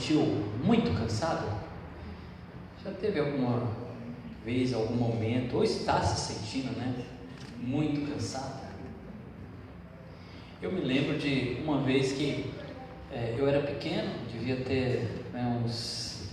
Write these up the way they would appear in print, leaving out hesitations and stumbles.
sentiu muito cansado? Já teve alguma vez, algum momento, ou está se sentindo, né, muito cansado? Eu me lembro de uma vez que eu era pequeno, devia ter, né, uns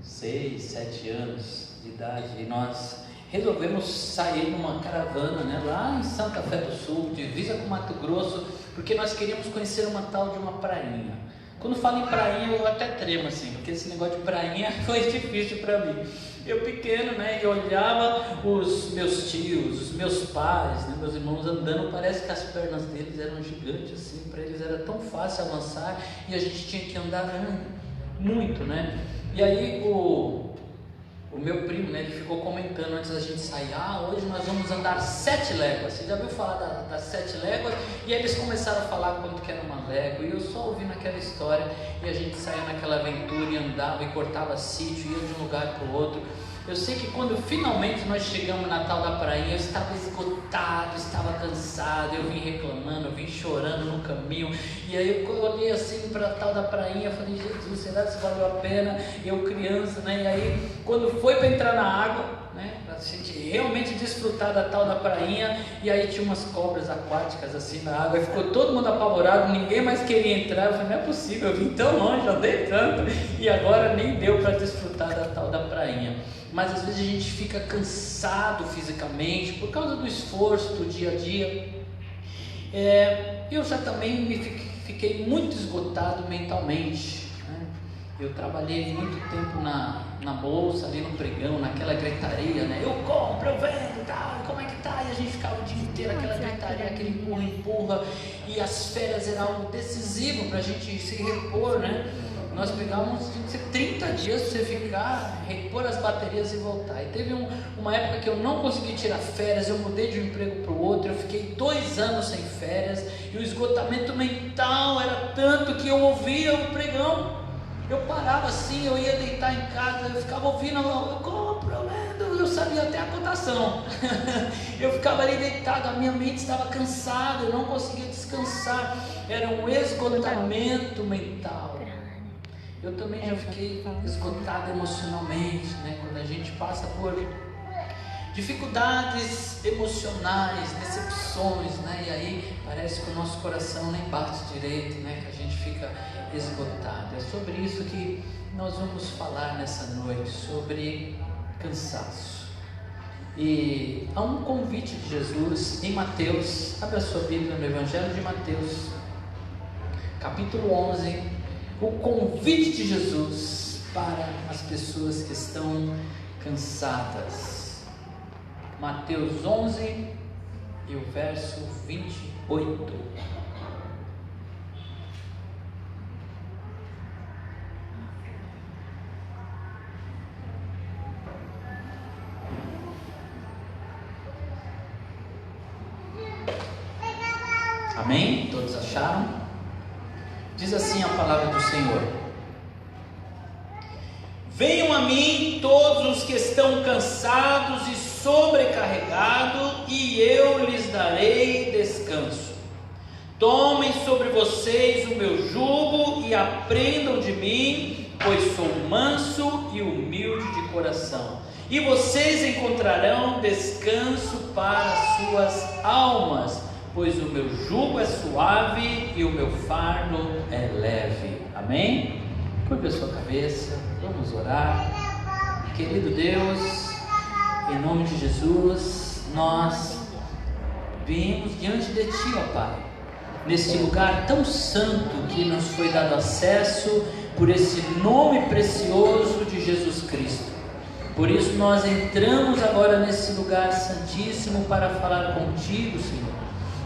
6, 7 anos de idade, e nós resolvemos sair numa caravana, né, lá em Santa Fé do Sul, divisa com Mato Grosso, porque nós queríamos conhecer uma tal de uma prainha. Quando falo em prainha eu até tremo assim, porque esse negócio de prainha foi difícil para mim. Eu pequeno, né, eu olhava os meus tios, os meus pais, né, meus irmãos andando, parece que as pernas deles eram gigantes assim, para eles era tão fácil avançar e a gente tinha que andar muito, né? E aí o meu primo, né, ele ficou comentando antes da gente sair: hoje nós vamos andar 7 léguas. Você já ouviu falar das 7 léguas? E aí eles começaram a falar quanto que era uma légua, e eu só ouvindo aquela história, e a gente saía naquela aventura e andava e cortava sítio, ia de um lugar para o outro. Eu sei que quando finalmente nós chegamos na tal da prainha, eu estava esgotado, estava cansado, eu vim reclamando, eu vim chorando no caminho, e aí eu olhei assim para a tal da prainha, falei: Jesus, será que isso valeu a pena? Eu criança, né? E aí quando foi para entrar na água, né, para a gente realmente desfrutar da tal da prainha, e aí tinha umas cobras aquáticas assim na água, e ficou todo mundo apavorado, ninguém mais queria entrar. Eu falei: não é possível, eu vim tão longe, andei tanto, e agora nem deu para desfrutar da tal da prainha. Mas às vezes a gente fica cansado fisicamente por causa do esforço do dia a dia. Eu já também fiquei muito esgotado mentalmente, né? Eu trabalhei muito tempo na bolsa, ali no pregão, naquela gritaria, né? Eu compro, eu vendo, tal, como é que tá? E a gente ficava o dia inteiro, aquela gritaria, aquele empurra, e as férias eram algo decisivo para a gente se repor, né? Nós pegávamos 30 dias para você ficar, repor as baterias e voltar. E teve uma época que eu não consegui tirar férias, eu mudei de um emprego para o outro, eu fiquei 2 anos sem férias, e o esgotamento mental era tanto que eu ouvia o pregão. Eu parava assim, eu ia deitar em casa, eu ficava ouvindo, eu compro, eu lendo, eu sabia até a cotação. Eu ficava ali deitado, a minha mente estava cansada, eu não conseguia descansar, era um esgotamento mental. Eu também já fiquei esgotado emocionalmente, né? Quando a gente passa por dificuldades emocionais, decepções, né? E aí parece que o nosso coração nem bate direito, né? Que a gente fica esgotado. É sobre isso que nós vamos falar nessa noite, sobre cansaço. E há um convite de Jesus em Mateus. Abra sua Bíblia no Evangelho de Mateus, capítulo 11. O convite de Jesus para as pessoas que estão cansadas. Mateus 11 e o verso 28. Amém? Todos acharam? Diz assim a palavra do Senhor: venham a mim todos os que estão cansados e sobrecarregados, e eu lhes darei descanso. Tomem sobre vocês o meu jugo e aprendam de mim, pois sou manso e humilde de coração, e vocês encontrarão descanso para suas almas, pois o meu jugo é suave e o meu fardo é leve. Amém? Curva a sua cabeça, vamos orar. Querido Deus, em nome de Jesus, nós viemos diante de Ti, ó Pai, neste lugar tão santo que nos foi dado acesso por esse nome precioso de Jesus Cristo. Por isso nós entramos agora nesse lugar santíssimo para falar contigo, Senhor,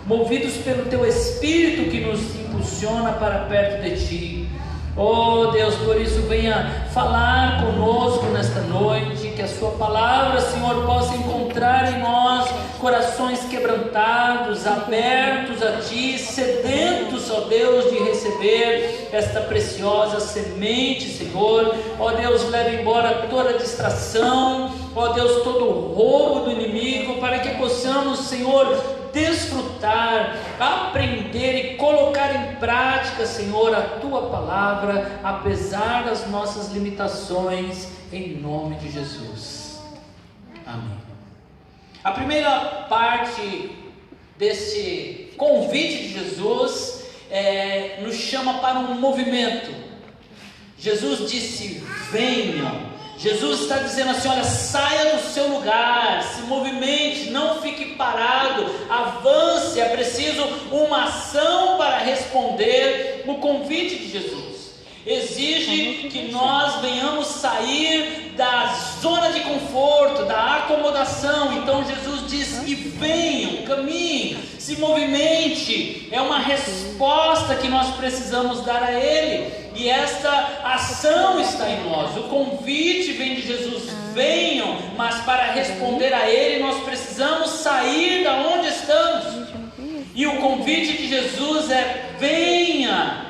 movidos pelo Teu Espírito que nos impulsiona para perto de Ti. Oh Deus, por isso venha falar conosco nesta noite, que a Sua palavra, Senhor, possa encontrar em nós corações quebrantados, abertos a Ti, sedentos, ó Deus, de receber esta preciosa semente, Senhor. Ó Deus, leve embora toda distração, ó Deus, todo o roubo do inimigo, para que possamos, Senhor, desfrutar, aprender e colocar em prática, Senhor, a Tua palavra, apesar das nossas limitações, em nome de Jesus. Amém. A primeira parte desse convite de Jesus nos chama para um movimento. Jesus disse: venham. Jesus está dizendo assim: olha, saia do seu lugar, se movimente, não fique parado, avance. É preciso uma ação para responder o convite de Jesus. Exige que nós venhamos sair da zona de conforto, da acomodação. Então Jesus diz: e venham, caminhem, se movimente. É uma resposta que nós precisamos dar a Ele, e esta ação está em nós. O convite vem de Jesus: venham, mas para responder a Ele nós precisamos sair da onde estamos. E o convite de Jesus é: venha.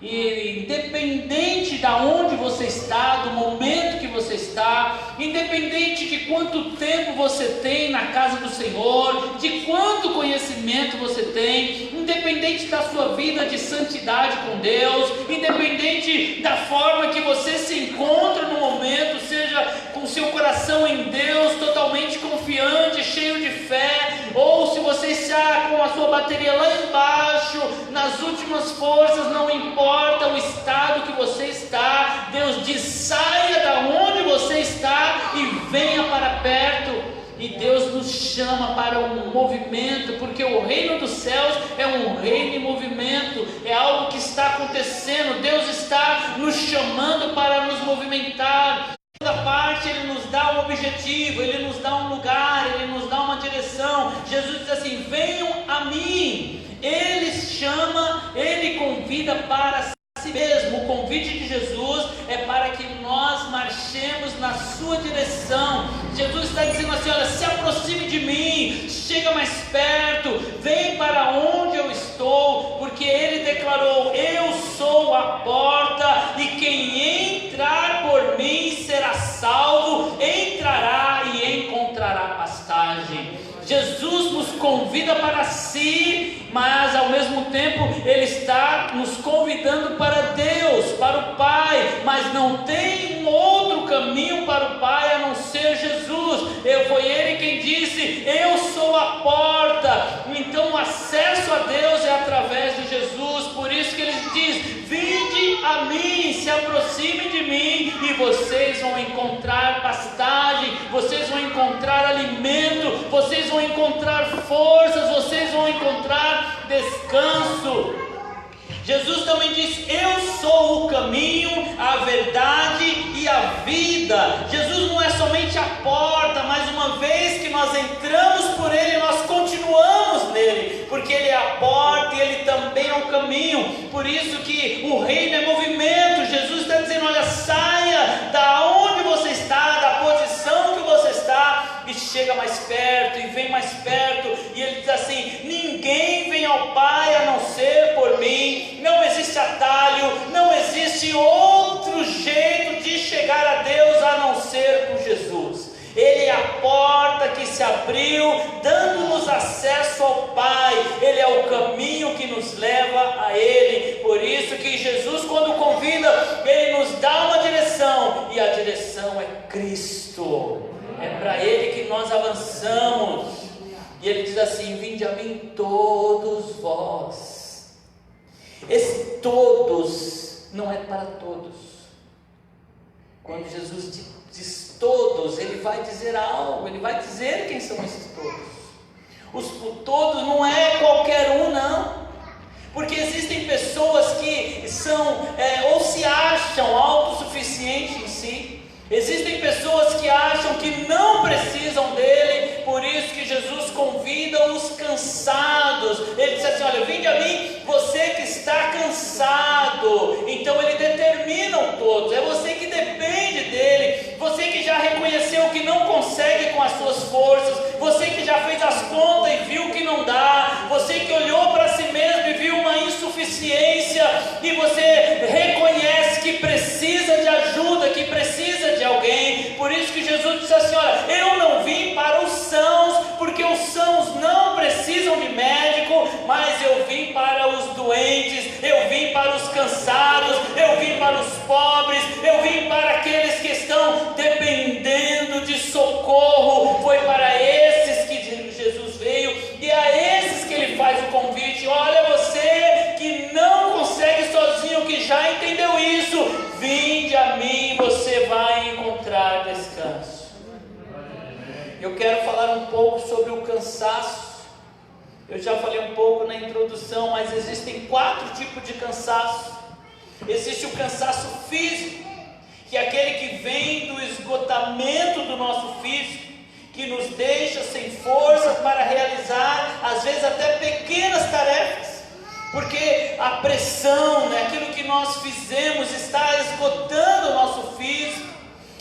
E independente de onde você está, do momento que você está, independente de quanto tempo você tem na casa do Senhor, de quanto conhecimento você tem, independente da sua vida de santidade com Deus, independente da forma que você se encontra no momento, seja com seu coração em Deus, totalmente confiante, cheio de fé, ou se você está com a sua bateria lá embaixo, nas últimas forças, não importa o estado que você está, Deus diz: saia da onde você está e venha para perto. E Deus nos chama para um movimento, porque o reino dos céus é um reino em movimento, é algo que está acontecendo. Deus está nos chamando para nos movimentar. Toda parte Ele nos dá um objetivo, Ele nos dá um lugar, Ele nos dá uma direção. Jesus diz assim: venham a mim. Ele chama, Ele convida para si mesmo. O convite de Jesus é para que nós marchemos na sua direção. Jesus está dizendo assim: olha, se aproxime de mim, chega mais perto, vem para onde eu estou, porque Ele declarou: eu sou a porta, e quem entrar por mim será salvo, entrará e encontrará pastagem. Jesus nos convida para si, mas ao mesmo tempo Ele está nos convidando para Deus, para o Pai. Mas não tem um outro caminho para o Pai a não ser Jesus. Foi Ele quem disse: eu sou a porta. Então o acesso a Deus é através de Jesus. Por isso que Ele diz: vinde a mim, se aproxime de mim, e vocês vão encontrar pastagem, vocês vão encontrar alimento, vocês vão encontrar forças, vocês vão encontrar descanso. Jesus também diz: eu sou o caminho, a verdade e a vida. Jesus não é somente a porta, mas uma vez que nós entramos por Ele, nós continuamos nele, porque Ele é a porta e Ele também é o caminho. Por isso que o reino é movimento. Jesus está dizendo: olha, saia da onde você está, da posição que você está, e chega mais perto, e vem mais perto. E Ele diz assim: ninguém vem ao Pai a não ser por mim. Não existe atalho, não existe outro jeito de chegar a Deus a não ser por Jesus. Ele é a porta que se abriu, dando-nos acesso ao Pai. Ele é o caminho que nos leva a Ele. Por isso que Jesus, quando convida, Ele nos dá uma direção, e a direção é Cristo. É para Ele que nós avançamos. E Ele diz assim: vinde a mim todos vós. Esse todos não é para todos. Quando Jesus diz todos, Ele vai dizer algo, Ele vai dizer quem são esses todos. Os todos não é qualquer um, não. Porque existem pessoas que são ou se acham autossuficientes em si. Existem pessoas que acham que não precisam dele. Por isso que Jesus convida os cansados. Ele diz assim: olha, vinde a mim, você que está cansado. Então Ele determina o todos. É você que depende dele. Você que já reconheceu que não consegue com as suas forças. Você que já fez as contas e viu que não dá. Você que olhou para si mesmo e viu uma insuficiência, e você reconhece que precisa de ajuda, que precisa de alguém. Por isso que Jesus disse assim: olha, eu não vim para os sãos, porque os sãos não precisam pobres, eu vim para aqueles que estão dependendo de socorro. Foi para esses que Jesus veio, e a esses que Ele faz o convite: olha, você que não consegue sozinho, que já entendeu isso, vinde a mim, você vai encontrar descanso. Eu quero falar um pouco sobre o cansaço. Eu já falei um pouco na introdução, mas existem 4 tipos de cansaço. Existe o cansaço físico, que é aquele que vem do esgotamento do nosso físico, que nos deixa sem força para realizar, às vezes até pequenas tarefas, porque a pressão, aquilo que nós fizemos está esgotando o nosso físico.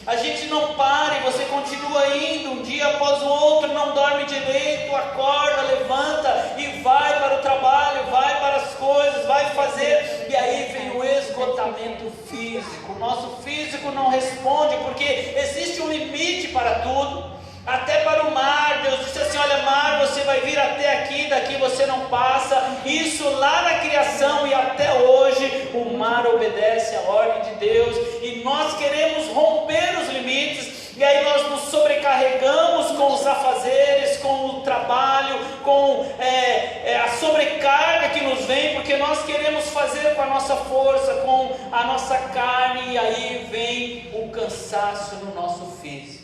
A gente não para e você continua indo um dia após o outro, não dorme direito, acorda, levanta e vai para o trabalho, vai para as coisas, vai fazer, e aí vem o esgotamento físico. O nosso físico não responde, porque existe um limite para tudo, até para o mar. Deus disse assim: olha, mar, você vai vir até aqui, daqui você não passa. Isso lá na criação, e até hoje o mar obedece à ordem de Deus, e nós queremos romper os limites, e aí nós nos sobrecarregamos com os afazeres, com o trabalho, com a sobrecarga que nos vem, porque nós queremos fazer com a nossa força, com a nossa carne, e aí vem o cansaço no nosso físico.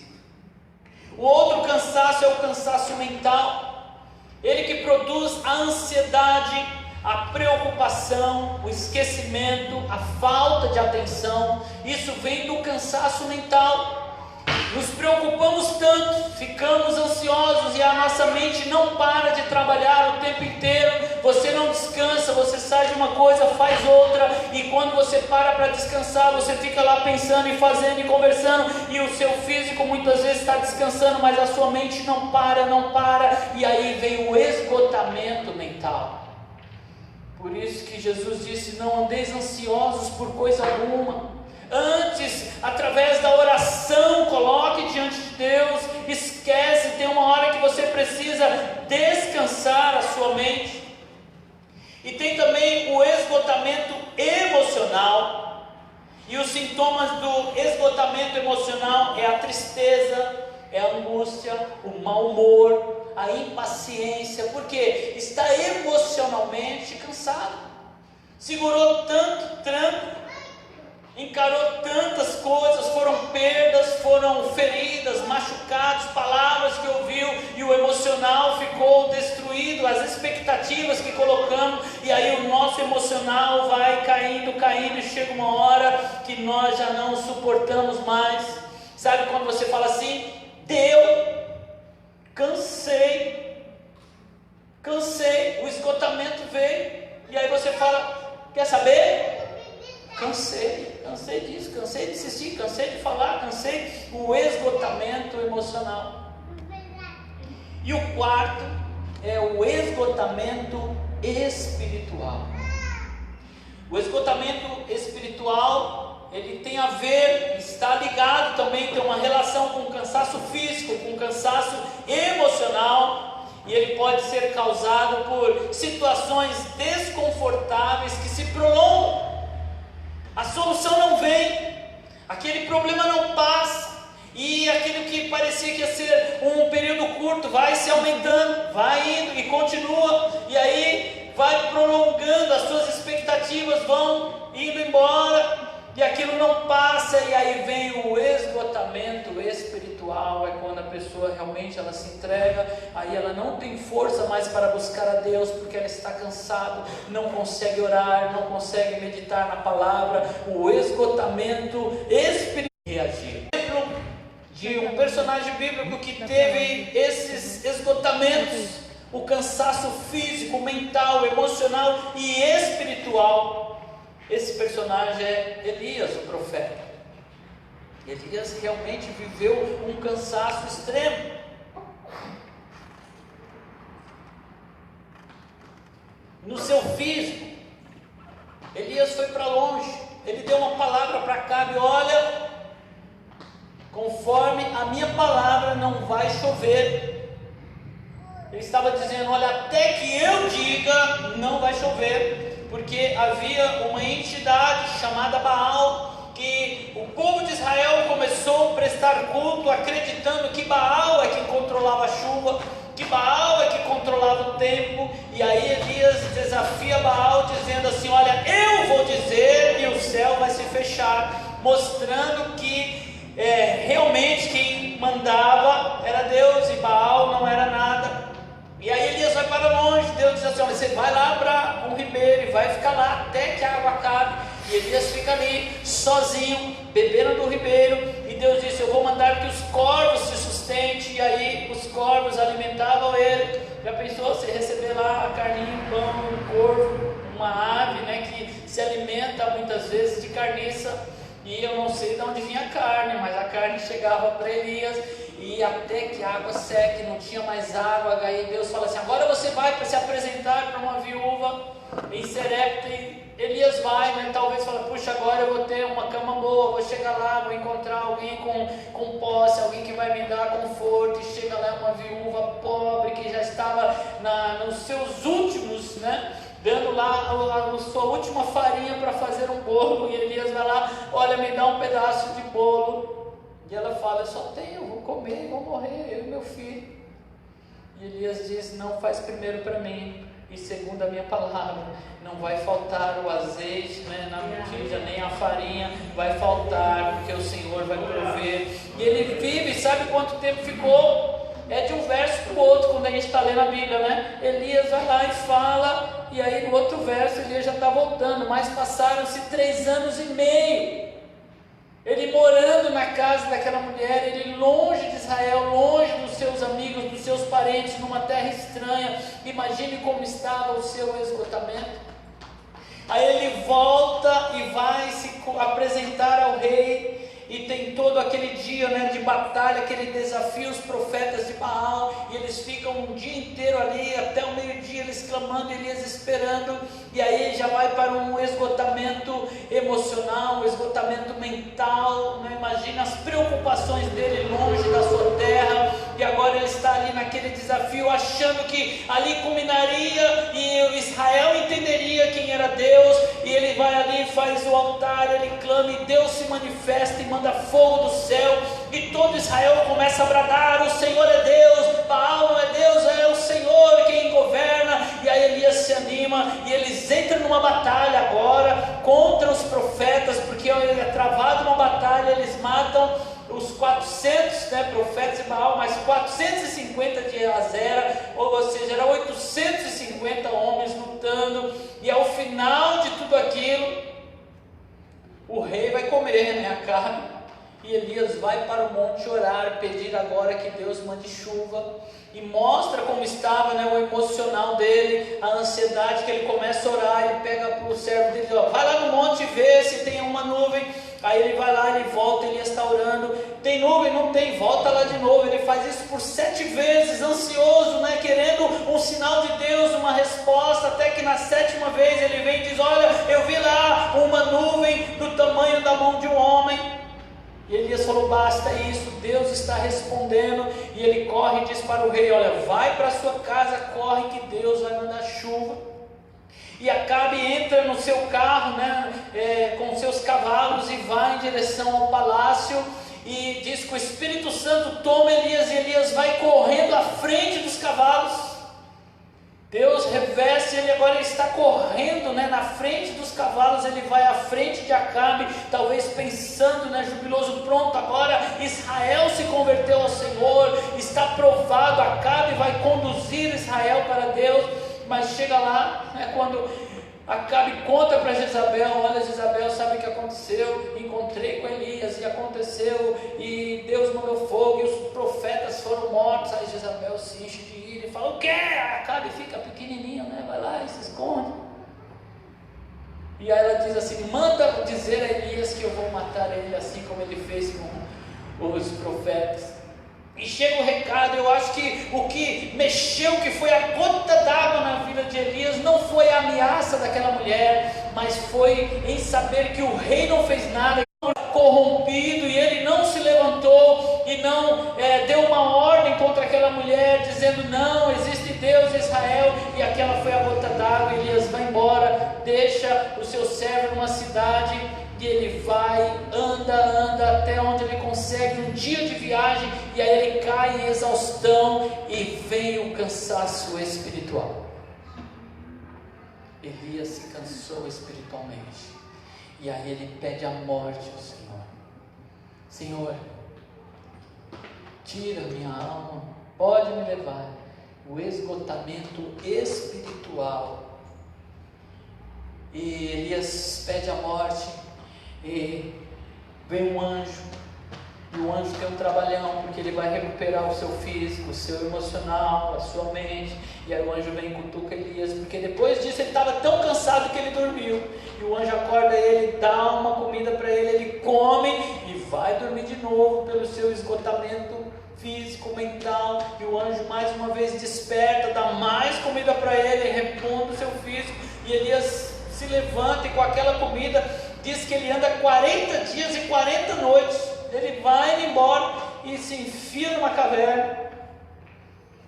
O outro cansaço é o cansaço mental, ele que produz a ansiedade, a preocupação, o esquecimento, a falta de atenção. Isso vem do cansaço mental. Nos preocupamos tanto, ficamos ansiosos, e a nossa mente não para de trabalhar o tempo inteiro. Você não descansa, você sai de uma coisa, faz outra, e quando você para descansar, você fica lá pensando e fazendo e conversando, e o seu físico muitas vezes está descansando, mas a sua mente não para, e aí vem o esgotamento mental. Por isso que Jesus disse: não andeis ansiosos por coisa alguma. Antes, através da oração, coloque diante de Deus, esquece, tem uma hora que você precisa descansar a sua mente. E tem também o esgotamento emocional, e os sintomas do esgotamento emocional é a tristeza, é a angústia, o mau humor, a impaciência, porque está emocionalmente cansado, segurou tanto tranco, encarou tantas coisas, foram perdas, foram feridas, machucados, palavras que ouviu, e o emocional ficou destruído, as expectativas que colocamos, e aí o nosso emocional vai caindo, e chega uma hora que nós já não suportamos mais. Sabe quando você fala assim: deu, cansei, o esgotamento veio, e aí você fala: quer saber? Cansei disso, cansei de assistir, cansei de falar, cansei. O esgotamento emocional. E o quarto é o esgotamento espiritual. O esgotamento espiritual, ele tem a ver, está ligado também, tem uma relação com o cansaço físico, com o cansaço emocional, e ele pode ser causado por situações desconfortáveis que se prolongam. A solução não vem, aquele problema não passa, e aquilo que parecia que ia ser um período curto vai se aumentando, vai indo e continua, e aí vai prolongando, as suas expectativas vão indo embora, e aquilo não passa, e aí vem o esgotamento espiritual. É quando a pessoa realmente ela se entrega, aí ela não tem força mais para buscar a Deus, porque ela está cansada, não consegue orar, não consegue meditar na palavra. O esgotamento espiritual. Reagir. Exemplo de um personagem bíblico que teve esses esgotamentos, o cansaço físico, mental, emocional e espiritual. Esse personagem é Elias, o profeta. Elias realmente viveu um cansaço extremo. No seu físico, Elias foi para longe. Ele deu uma palavra para Acabe: olha, conforme a minha palavra não vai chover. Ele estava dizendo: olha, até que eu diga não vai chover, porque havia uma entidade chamada Baal que o povo de Israel começou a prestar culto, acreditando que Baal é quem controlava a chuva, que Baal é que controlava o tempo. E aí Elias desafia Baal dizendo assim: olha, eu vou dizer e o céu vai se fechar, mostrando que realmente quem mandava era Deus e Baal não era nada. E aí Elias vai para longe. Deus diz assim: olha, você vai lá para um ribeiro e vai ficar lá até que a água acabe. E Elias fica ali sozinho, bebendo do ribeiro, e Deus disse: eu vou mandar que os corvos se sustentem. E aí os corvos alimentavam ele. Já pensou você receber lá a carninha, um pão, um corvo, uma ave, né, que se alimenta muitas vezes de carniça? E eu não sei de onde vinha a carne, mas a carne chegava para Elias, e até que a água seque, não tinha mais água. Aí Deus fala assim: agora você vai para se apresentar para uma viúva em Serepta. E Elias vai, né? Talvez fala: puxa, agora eu vou ter uma cama boa, vou chegar lá, vou encontrar alguém com posse, alguém que vai me dar conforto. E chega lá uma viúva pobre que já estava nos seus últimos, né, dando lá a sua última farinha para fazer um bolo. E Elias vai lá: olha, me dá um pedaço de bolo. E ela fala: eu só tenho, vou comer, vou morrer, eu e meu filho. E Elias diz: não, faz primeiro para mim, e segundo a minha palavra, não vai faltar o azeite, né, na botija, nem a farinha vai faltar, porque o Senhor vai prover. E ele vive, sabe quanto tempo ficou? É de um verso para o outro, quando a gente está lendo a Bíblia, né? Elias vai lá e fala, e aí no outro verso Elias já está voltando, mas passaram-se 3 anos e meio, ele morando na casa daquela mulher, ele longe de Israel, longe dos seus amigos, dos seus parentes, numa terra estranha. Imagine como estava o seu esgotamento. Aí ele volta e vai se apresentar ao rei, e tem todo aquele dia, né, de batalha, que ele desafia os profetas de Baal, e eles ficam um dia inteiro ali, até o meio-dia, eles clamando, Elias esperando. E aí ele já vai para um esgotamento emocional, um esgotamento mental, né? Imagina as preocupações dele longe da sua terra, e agora ele está ali naquele desafio, achando que ali culminaria e Israel entenderia quem era Deus. E ele vai ali, faz o altar, ele clama, e Deus se manifesta e manda fogo do céu, e todo Israel começa a bradar: o Senhor é Deus, Baal não é Deus, é o Senhor quem governa. E aí Elias se anima, e eles entram numa batalha agora contra os profetas, porque ele é travado uma batalha. Eles matam os 400, né, profetas de Baal, mais 450 de Azera, ou seja, eram 850 homens lutando. E ao final de tudo aquilo, o rei vai comer, né, a carne, e Elias vai para o monte orar, pedir agora que Deus mande chuva, e mostra como estava, né, o emocional dele, a ansiedade, que ele começa a orar. Ele pega para o servo dele: ó, vai lá no monte e vê se tem uma nuvem. Aí ele vai lá, ele volta, ele está orando: tem nuvem? Não tem. Volta lá de novo. Ele faz isso por 7 vezes, ansioso, né, querendo um sinal de Deus, uma resposta, até que na 7ª vez ele vem e diz: olha, eu vi lá uma nuvem do tamanho da mão de um homem. E Elias falou: basta isso, Deus está respondendo. E ele corre e diz para o rei: olha, vai para a sua casa, corre que Deus vai mandar chuva. E Acabe entra no seu carro, né, com seus cavalos, e vai em direção ao palácio, e diz que o Espírito Santo toma Elias, e Elias vai correndo à frente dos cavalos. Deus reveste ele, agora ele está correndo, né, na frente dos cavalos. Ele vai à frente de Acabe, talvez pensando, né, jubiloso: pronto, agora Israel se converteu ao Senhor, está provado, Acabe vai conduzir Israel para Deus. Mas chega lá, né, quando Acabe conta para Jezabel: olha, Jezabel, sabe o que aconteceu? Encontrei com Elias, e aconteceu, e Deus mandou fogo, e os profetas foram mortos. Aí Jezabel se enche de ira e fala: o quê? Acabe fica pequenininho, né? Vai lá e se esconde. E aí ela diz assim: manda dizer a Elias que eu vou matar ele, assim como ele fez com os profetas. E chega o recado. Eu acho que o que mexeu, que foi a gota d'água na vida de Elias, não foi a ameaça daquela mulher, mas foi em saber que o rei não fez nada, corrompido, e ele não se levantou e não deu uma ordem contra aquela mulher, dizendo: não, existe Deus em Israel. E aquela foi a gota d'água. Elias vai embora, deixa o seu servo numa cidade, e ele vai, anda, consegue um dia de viagem, e aí ele cai em exaustão e vem o cansaço espiritual. Elias se cansou espiritualmente, e aí ele pede a morte ao Senhor. Senhor, tira minha alma, pode me levar. O esgotamento espiritual. E Elias pede a morte, e vem um anjo, e o anjo tem um trabalhão, porque ele vai recuperar o seu físico, o seu emocional, a sua mente. E aí o anjo vem e cutuca Elias, porque depois disso ele estava tão cansado que ele dormiu, e o anjo acorda ele, dá uma comida para ele, ele come e vai dormir de novo pelo seu esgotamento físico, mental. E o anjo mais uma vez desperta, dá mais comida para ele, repondo o seu físico, e Elias se levanta, e com aquela comida, diz que ele anda 40 dias e 40 noites, ele vai embora e se enfia numa caverna,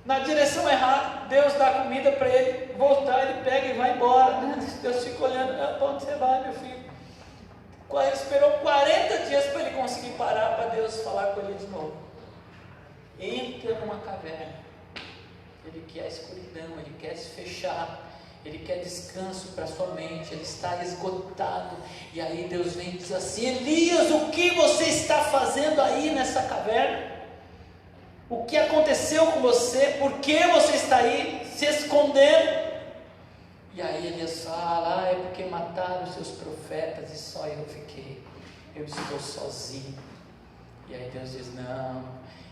na direção errada. Deus dá comida para ele voltar, ele pega e vai embora. Deus fica olhando: para onde você vai, meu filho? Ele esperou 40 dias para ele conseguir parar, para Deus falar com ele de novo. Entra numa caverna, ele quer a escuridão, ele quer se fechar, ele quer descanso para sua mente, ele está esgotado. E aí Deus vem e diz assim: Elias, o que você está fazendo aí nessa caverna? O que aconteceu com você? Por que você está aí se escondendo? E aí Elias fala: é porque mataram os seus profetas e só eu fiquei, eu estou sozinho. E aí Deus diz: não,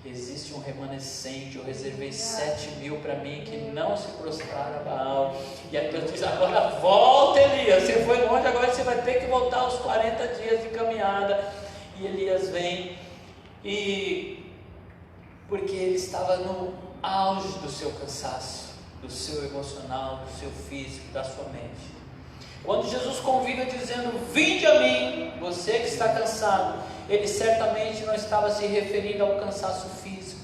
existe um remanescente, eu reservei 7.000 para mim, que não se prostraram a Baal. E aí Deus diz: agora volta, Elias, você foi longe, agora você vai ter que voltar aos 40 dias de caminhada. E Elias vem, e porque ele estava no auge do seu cansaço, do seu emocional, do seu físico, da sua mente. Quando Jesus convida dizendo: vinde a mim, você que está cansado, ele certamente não estava se referindo ao cansaço físico.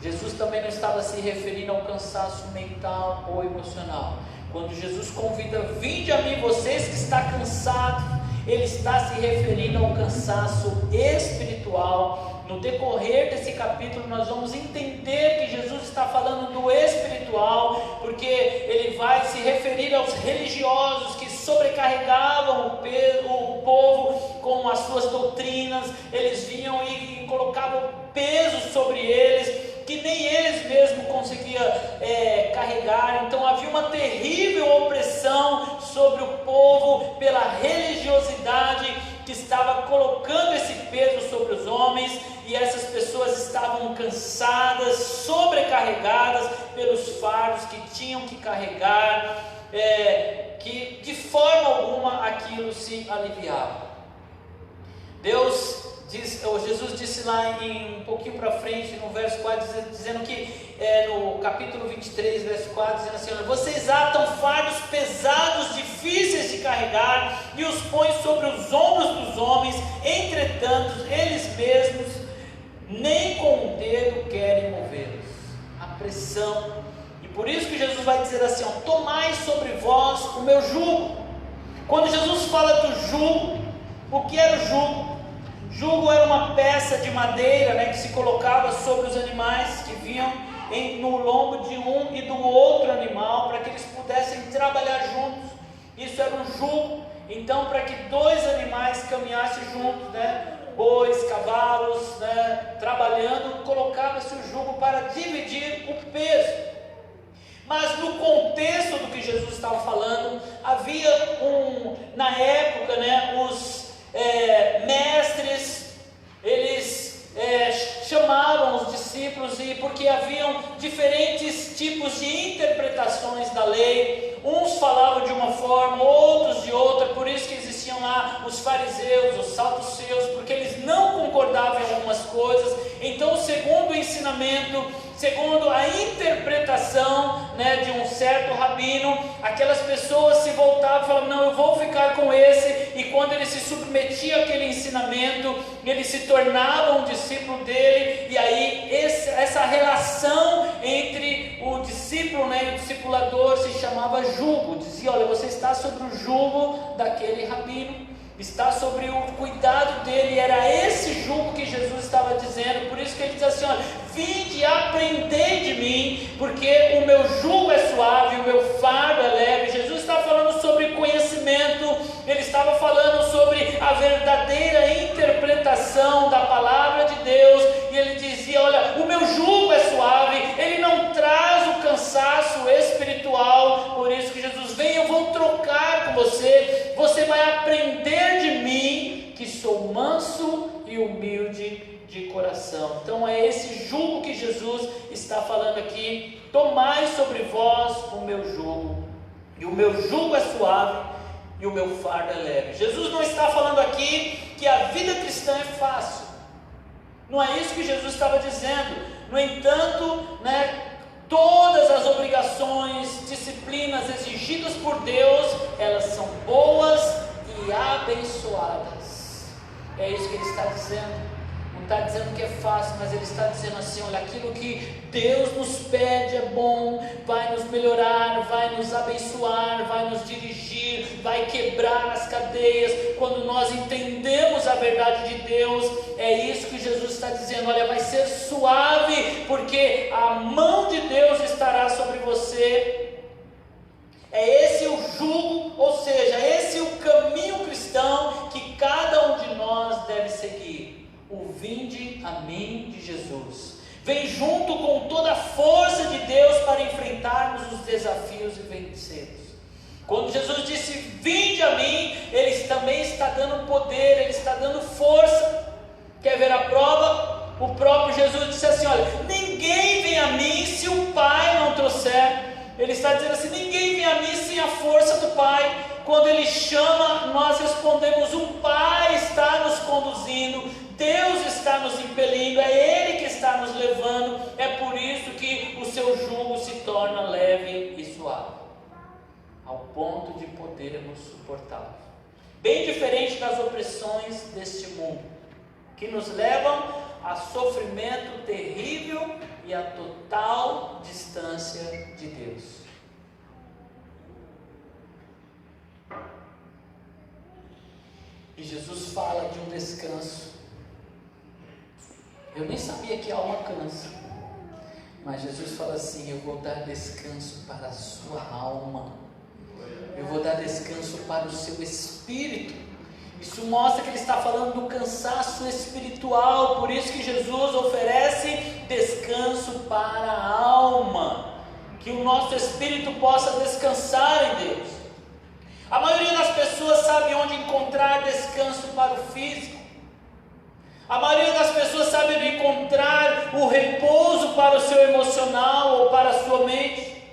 Jesus também não estava se referindo ao cansaço mental ou emocional. Quando Jesus convida: vinde a mim, vocês que estão cansados, ele está se referindo ao cansaço espiritual. No decorrer desse capítulo nós vamos entender que Jesus está falando do espiritual, porque ele vai se referir aos religiosos que sobrecarregavam o povo com as suas doutrinas. Eles vinham e colocavam peso sobre eles que nem eles mesmos conseguiam carregar. Então havia uma terrível opressão sobre o povo pela religiosidade que estava colocando esse peso sobre os homens, e essas pessoas estavam cansadas, sobrecarregadas pelos fardos que tinham que carregar, que de forma alguma aquilo se aliviava. Jesus disse lá um pouquinho para frente, no verso 4, dizendo que, no capítulo 23, verso 4, dizendo assim: vocês atam fardos pesados, difíceis de carregar, e os põem sobre os ombros dos homens, entretanto, eles mesmos nem com o dedo querem movê-los. A pressão. E por isso que Jesus vai dizer assim: tomai sobre vós o meu jugo. Quando Jesus fala do jugo, o que era o jugo? Jugo era uma peça de madeira, que se colocava sobre os animais que vinham no lombo de um e do outro animal, para que eles pudessem trabalhar juntos. Isso era um jugo. Então, para que dois animais caminhassem juntos, bois, cavalos, trabalhando, colocava-se o jugo para dividir o peso. Mas no contexto do que Jesus estava falando, havia na época, os mestres, eles chamavam os discípulos, e porque haviam diferentes tipos de interpretações da lei, uns falavam de uma forma, outros de outra. Por isso que existiam lá os fariseus, os saduceus, porque eles não concordavam em algumas coisas. Então, segundo o ensinamento, segundo a interpretação de um certo rabino, aquelas pessoas se voltavam e falavam: não, eu vou ficar com esse. E quando ele se submetia àquele ensinamento, ele se tornava um discípulo dele. E aí essa relação entre o discípulo e o discipulador se chamava jugo. Dizia: olha, você está sobre o jugo daquele rabino, está sobre o cuidado dele. Era esse jugo que Jesus olha, vinde aprender de mim, porque o meu jugo é suave, o meu fardo é leve. Jesus estava falando sobre conhecimento, ele estava falando sobre a verdadeira interpretação da palavra de Deus, e ele dizia, olha, o meu jugo é suave, ele não traz o cansaço espiritual. Por isso que Jesus vem, eu vou trocar com você, você vai aprender de mim, que sou manso e humilde de coração. Então é esse jugo que Jesus está falando aqui: tomai sobre vós o meu jugo, e o meu jugo é suave e o meu fardo é leve. Jesus não está falando aqui que a vida cristã é fácil, não é isso que Jesus estava dizendo. No entanto, todas as obrigações, disciplinas exigidas por Deus, elas são boas e abençoadas. É isso que ele está dizendo. Não está dizendo que é fácil, mas ele está dizendo assim, olha, aquilo que Deus nos pede é bom, vai nos melhorar, vai nos abençoar, vai nos dirigir, vai quebrar as cadeias. Quando nós entendemos a verdade de Deus, é isso que Jesus está dizendo, olha, vai ser suave, porque a mão de Deus estará sobre você. É esse o jugo, ou seja, esse o caminho cristão que cada um de nós deve seguir. O vinde a mim de Jesus vem junto com toda a força de Deus para enfrentarmos os desafios e vencê-los. Quando Jesus disse vinde a mim, ele também está dando poder, ele está dando força. Quer ver a prova? O próprio Jesus disse assim, olha, ninguém vem a mim se o Pai não trouxer. Ele está dizendo assim, ninguém vem a mim sem a força do Pai. Quando ele chama, nós respondemos, o Pai está nos conduzindo, Deus está nos impelindo, é Ele que está nos levando. É por isso que o seu jugo se torna leve e suave, ao ponto de podermos suportá-lo. Bem diferente das opressões deste mundo, que nos levam a sofrimento terrível e a total distância de Deus. E Jesus fala de um descanso. Eu nem sabia que a alma cansa, mas Jesus fala assim, eu vou dar descanso para a sua alma, eu vou dar descanso para o seu espírito. Isso mostra que ele está falando do cansaço espiritual, por isso que Jesus oferece descanso para a alma, que o nosso espírito possa descansar em Deus. A maioria das pessoas sabe onde encontrar descanso para o físico, a maioria das pessoas sabe onde encontrar o repouso para o seu emocional ou para a sua mente.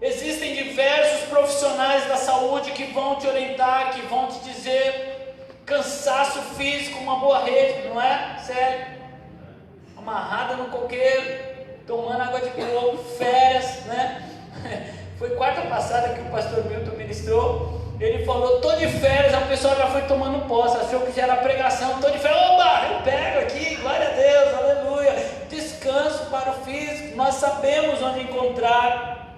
Existem diversos profissionais da saúde que vão te orientar, que vão te dizer, cansaço físico, uma boa rede, não é? Sério, amarrada no coqueiro, tomando água de coco, férias, Foi quarta passada que o pastor Milton ministrou, ele falou, estou de férias, a pessoa já foi tomando posse, achou que já era pregação, estou de férias, oba, eu pego aqui, glória a Deus, aleluia, descanso para o físico, nós sabemos onde encontrar,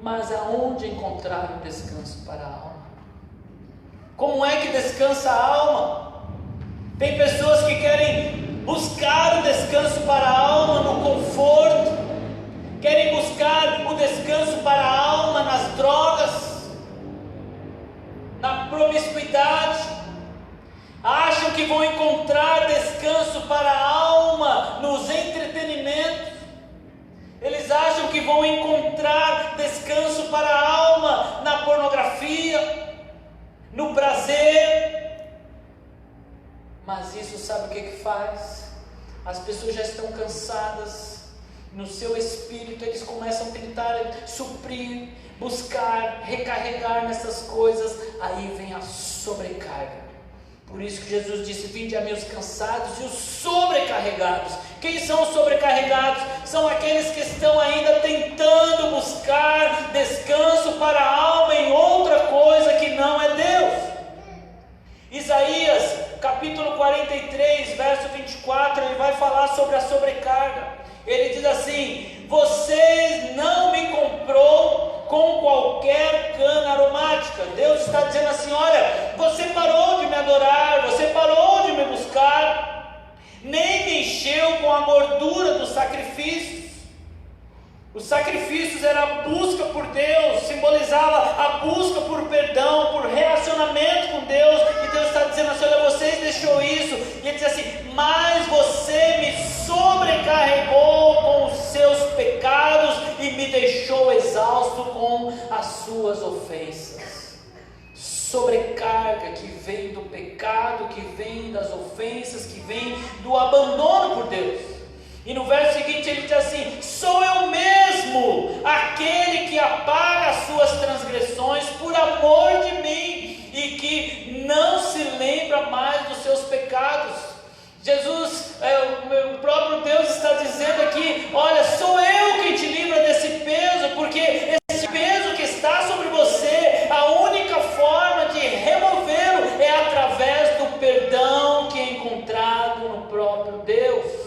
mas aonde encontrar o descanso para a alma? Como é que descansa a alma? Tem pessoas que querem buscar o descanso para a alma no conforto, querem buscar o descanso para a alma nas drogas, na promiscuidade, acham que vão encontrar descanso para a alma nos entretenimentos, eles acham que vão encontrar descanso para a alma na pornografia, no prazer, mas isso sabe o que faz? As pessoas já estão cansadas, no seu espírito eles começam a tentar suprir, buscar, recarregar nessas coisas, aí vem a sobrecarga. Por isso que Jesus disse, vinde a mim os cansados e os sobrecarregados. Quem são os sobrecarregados? São aqueles que estão ainda tentando buscar descanso para a alma em outra coisa que não é Deus. Isaías capítulo 43, verso 24, ele vai falar sobre a sobrecarga. Ele diz assim, vocês não me comprou com qualquer cana aromática. Deus está dizendo assim, olha, você parou de me adorar, você parou de me buscar, nem me encheu com a gordura dos sacrifícios. Os sacrifícios eram a busca por Deus, simbolizava a busca por perdão, por relacionamento com Deus. E Deus está dizendo assim: olha, vocês deixou isso. E ele diz assim: mas você me sobrecarregou com os seus pecados e me deixou exausto com as suas ofensas. Sobrecarga que vem do pecado, que vem das ofensas, que vem do abandono por Deus. E no verso seguinte ele diz assim: sou eu mesmo aquele que apaga as suas transgressões por amor de mim e que não se lembra mais dos seus pecados. Jesus, o próprio Deus está dizendo aqui: olha, sou eu quem te livra desse peso, porque esse peso que está sobre você, a única forma de removê-lo é através do perdão que é encontrado no próprio Deus.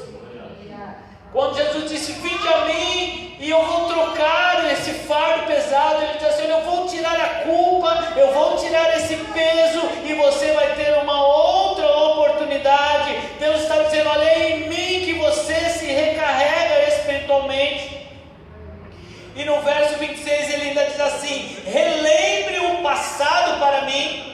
Quando Jesus disse: vinde a mim e eu vou trocar esse fardo pesado, ele disse assim: eu vou tirar a culpa, eu vou tirar esse peso e você vai ter uma outra oportunidade. Deus está dizendo: olha, é em mim que você se recarrega espiritualmente. E no verso 26 ele ainda diz assim: relembre o passado para mim.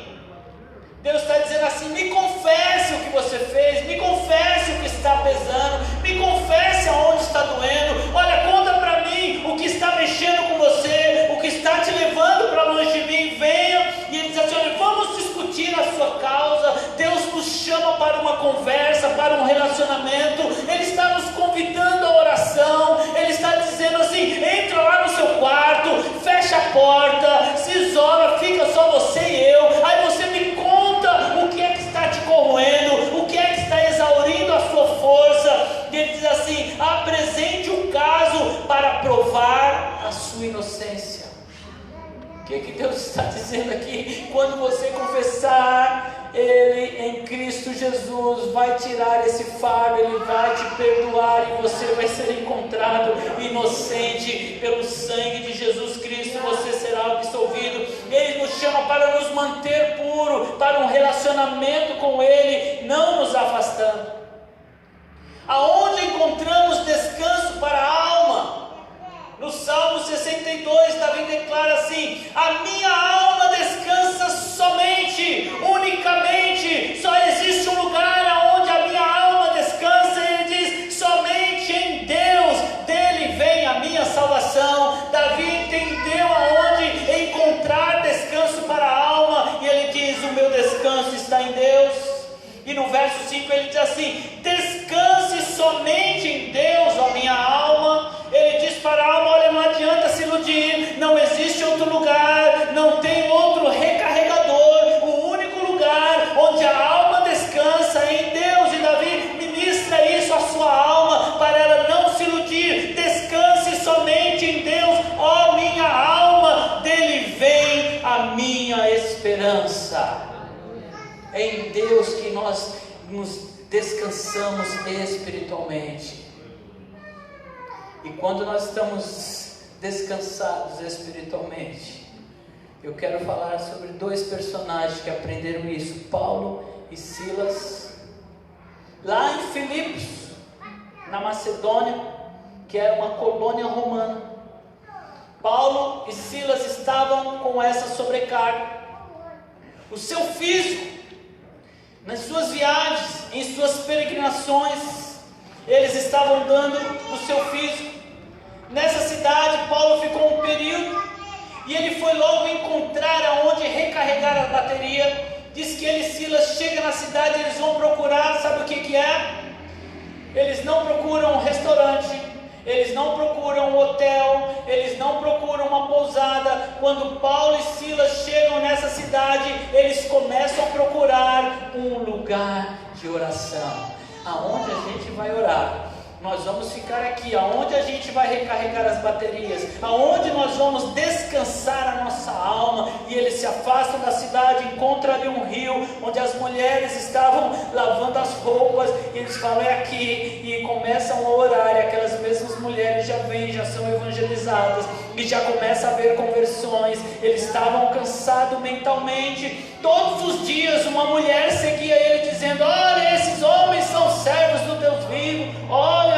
Deus está dizendo assim: me confesse o que você fez, me confesse o que está pesando, me confesse aonde está doendo. Olha, conta para mim o que está mexendo com você, o que está te levando para longe de mim. Venha. E ele diz assim: olha, vamos discutir a sua causa. Deus nos chama para uma conversa, para um relacionamento. Ele está nos convidando à oração. Ele está dizendo assim: entra lá no seu quarto, fecha a porta, se isola, fica só você e eu. Aí você me conta o que é que está te corroendo, o que é que está exaurindo a sua força. E ele diz assim: apresente o caso para provar a sua inocência. O que Deus está dizendo aqui? Quando você confessar Ele em Cristo Jesus, vai tirar esse fardo, Ele vai te perdoar e você vai ser encontrado inocente pelo sangue de Jesus Cristo. Você será absolvido. Ele nos chama para nos manter puro, para um relacionamento com Ele, não nos afastando. Aonde encontramos descanso para a alma? No Salmo 62, Davi declara assim: a minha alma descansa somente, unicamente, só existe um lugar onde a minha alma descansa, e ele diz: somente em Deus, dele vem a minha salvação. Davi entendeu aonde encontrar descanso para a alma, e ele diz: o meu descanso está em Deus. E no verso 5 ele diz assim: descanse somente em Deus, ó minha alma. Ele diz para a alma: olha, não adianta se iludir, não existe outro lugar, não tem outro recarregador. O único lugar onde a alma descansa é em Deus. E Davi ministra isso à sua alma, para ela não se iludir. Descanse somente em Deus, ó minha alma, dele vem a minha esperança. É em Deus que nós nos descansamos espiritualmente. E quando nós estamos descansados espiritualmente, eu quero falar sobre dois personagens que aprenderam isso: Paulo e Silas. Lá em Filipos, na Macedônia, que era uma colônia romana, Paulo e Silas estavam com essa sobrecarga. O seu físico, nas suas viagens, em suas peregrinações, eles estavam dando do seu físico. Nessa cidade, Paulo ficou um período e ele foi logo encontrar aonde recarregar a bateria. Diz que ele e Silas chegam na cidade, eles vão procurar, sabe o que é? Eles não procuram um restaurante, eles não procuram um hotel, eles não procuram uma pousada. Quando Paulo e Silas chegam nessa cidade, eles começam a procurar um lugar de oração. Aonde a gente vai orar? Nós vamos ficar aqui, aonde a gente vai recarregar as baterias, aonde nós vamos descansar a nossa alma. E eles se afastam da cidade, encontram ali um rio, onde as mulheres estavam lavando as roupas, e eles falam: é aqui, e começam a orar, e aquelas mesmas mulheres já vêm, já são evangelizadas, e já começa a haver conversões. Eles estavam cansados mentalmente. Todos os dias uma mulher seguia ele dizendo: olha, esses homens são servos do Deus vivo, olha,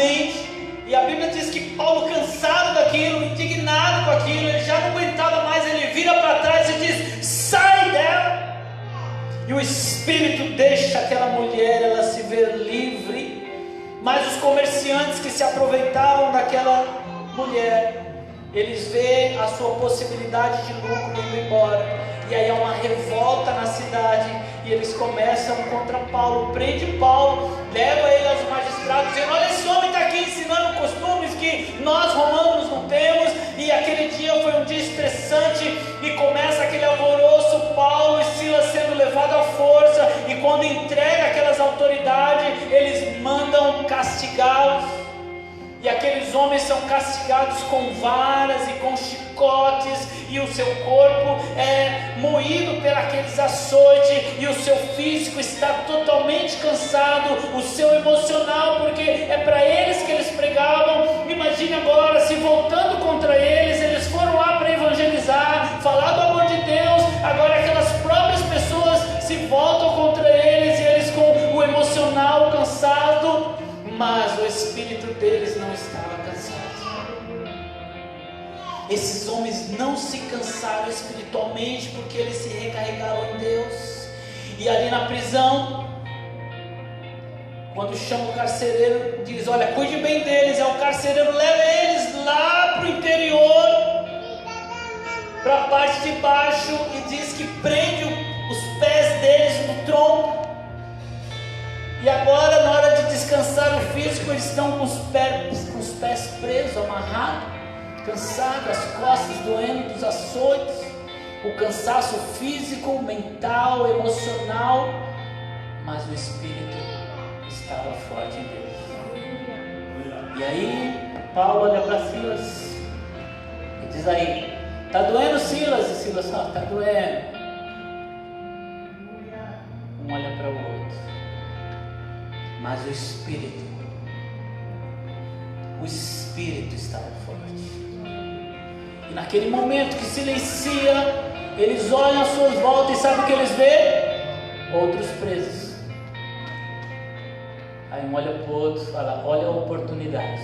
mente. E a Bíblia diz que Paulo, cansado daquilo, indignado com aquilo, ele já não aguentava mais, ele vira para trás e diz: sai dela. E o Espírito deixa aquela mulher, ela se ver livre. Mas os comerciantes que se aproveitavam daquela mulher, eles veem a sua possibilidade de lucro indo embora. E aí há uma revolta na cidade, e eles começam contra Paulo, prende Paulo, leva ele aos magistrados, dizendo: olha, esse homem está aqui ensinando costumes que nós romanos não temos. E aquele dia foi um dia estressante, e começa aquele alvoroço, Paulo e Silas sendo levados à força, e quando entrega aquelas autoridades, eles mandam castigá-los. E aqueles homens são castigados com varas e com chicotes, e o seu corpo é moído por aqueles açoites, e o seu físico está totalmente cansado, o seu emocional, porque é para eles que eles pregavam. Imagine agora, se voltando contra eles, eles foram lá para evangelizar, falar do amor de Deus, agora aquelas próprias pessoas se voltam contra eles, e eles com o emocional cansado, mas o espírito deles não estava cansado. Esses homens não se cansaram espiritualmente, porque eles se recarregaram em Deus. E ali na prisão, quando chama o carcereiro, diz: olha, cuide bem deles. É o carcereiro, leva eles lá para o interior, para a parte de baixo, e diz que prende os pés deles no tronco. E agora, na hora de descansar o físico, eles estão com os pés presos, amarrados, cansados, as costas doendo dos açoites, o cansaço físico, mental, emocional, mas o espírito estava forte em Deus. E aí, Paulo olha para Silas e diz: aí, está doendo, Silas? E Silas fala: está doendo. Um olha para o outro, mas o Espírito estava forte. E naquele momento que silencia, eles olham às suas voltas e sabem o que eles veem? Outros presos. Aí um olha para o outro e fala: olha a oportunidade,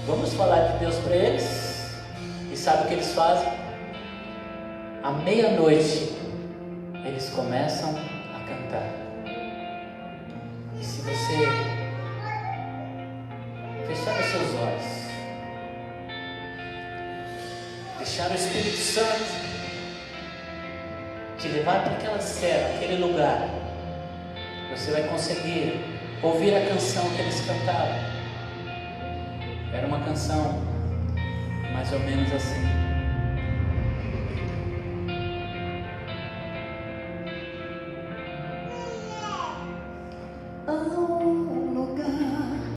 vamos falar de Deus para eles. E sabe o que eles fazem? À meia-noite eles começam a cantar. E se você fechar os seus olhos, deixar o Espírito Santo te levar para aquela cela, aquele lugar, você vai conseguir ouvir a canção que eles cantavam. Era uma canção mais ou menos assim: